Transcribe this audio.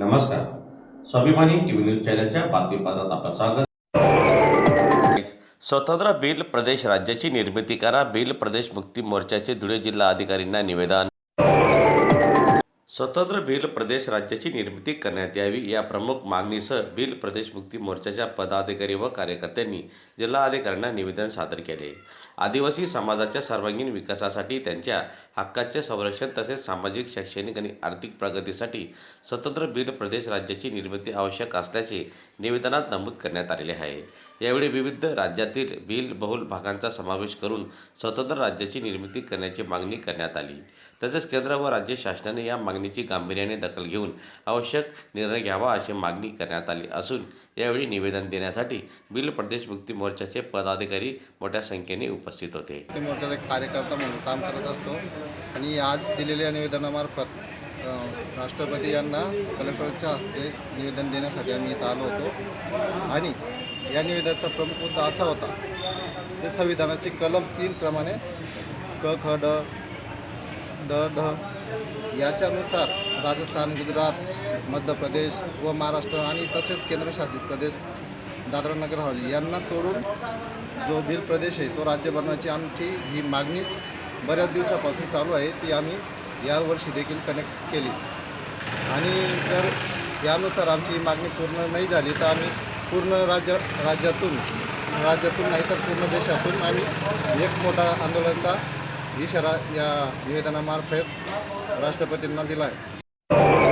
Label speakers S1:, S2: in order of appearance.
S1: नमस्कार. स्वाभिमानी TV news चॅनलच्या बातमीपत्रात आपलं स्वागत. स्वतंत्र भिल प्रदेश राज्याची निर्मिती करा. भिल प्रदेश मुक्ती मोर्चाचे धुळे जिल्हा अधिकाऱ्यांना निवेदन. स्वतंत्र भिल प्रदेश राज्याची निर्मिती करण्यात यावी या प्रमुख मागणीसह भिल प्रदेश मुक्ती मोर्चाच्या पदाधिकारी व कार्यकर्त्यांनी जिल्हाधिकाऱ्यांना निवेदन सादर केले. आदिवासी समाजाच्या सर्वांगीण विकासासाठी, त्यांच्या हक्काचे संरक्षण तसेच सामाजिक, शैक्षणिक आणि आर्थिक प्रगतीसाठी स्वतंत्र भिल प्रदेश राज्याची निर्मिती आवश्यक असल्याचे निवेदनात नमूद करण्यात आलेले आहे. यावेळी विविध राज्यातील भिल बहुल भागांचा समावेश करून स्वतंत्र राज्याची निर्मिती करण्याची मागणी करण्यात आली. तसेच केंद्र व राज्य शासनाने या मागणीची गांभीर्याने दखल घेऊन आवश्यक निर्णय घ्यावा अशी मागणी करण्यात आली असून यावेळी निवेदन देण्यासाठी भिल प्रदेश मुक्ती मोर्चाचे पदाधिकारी मोठ्या संख्येने उपस्थित होते.
S2: मोर्चाचा एक कार्यकर्ता म्हणून काम करत असतो आणि आज दिलेल्या निवेदनामार्फत राष्ट्रपती यांना कलेक्टरच्या हस्ते निवेदन देण्यासाठी आम्ही इथं आलो होतो. आणि या निवेदनाचा प्रमुख मुद्दा असा होता ते संविधानाची कलम 3 प्रमाणे क ख ड ड ध याच्यानुसार राजस्थान, गुजरात, मध्य प्रदेश व महाराष्ट्र आणि तसेच केंद्रशासित प्रदेश दादरा नगर हवेली यांना तोडून जो भिल प्रदेश आहे तो राज्य बनवायची आमची ही मागणी बऱ्याच दिवसापासून चालू आहे. ती आम्ही यावर्षी देखील कनेक्ट केली आणि जर यानुसार आमची मागणी पूर्ण नाही झाली तर आम्ही पूर्ण राज्यातून नाही तर पूर्ण देशातून आम्ही एक मोठा आंदोलनाचा इशारा या निवेदनामार्फत राष्ट्रपतींना दिला आहे.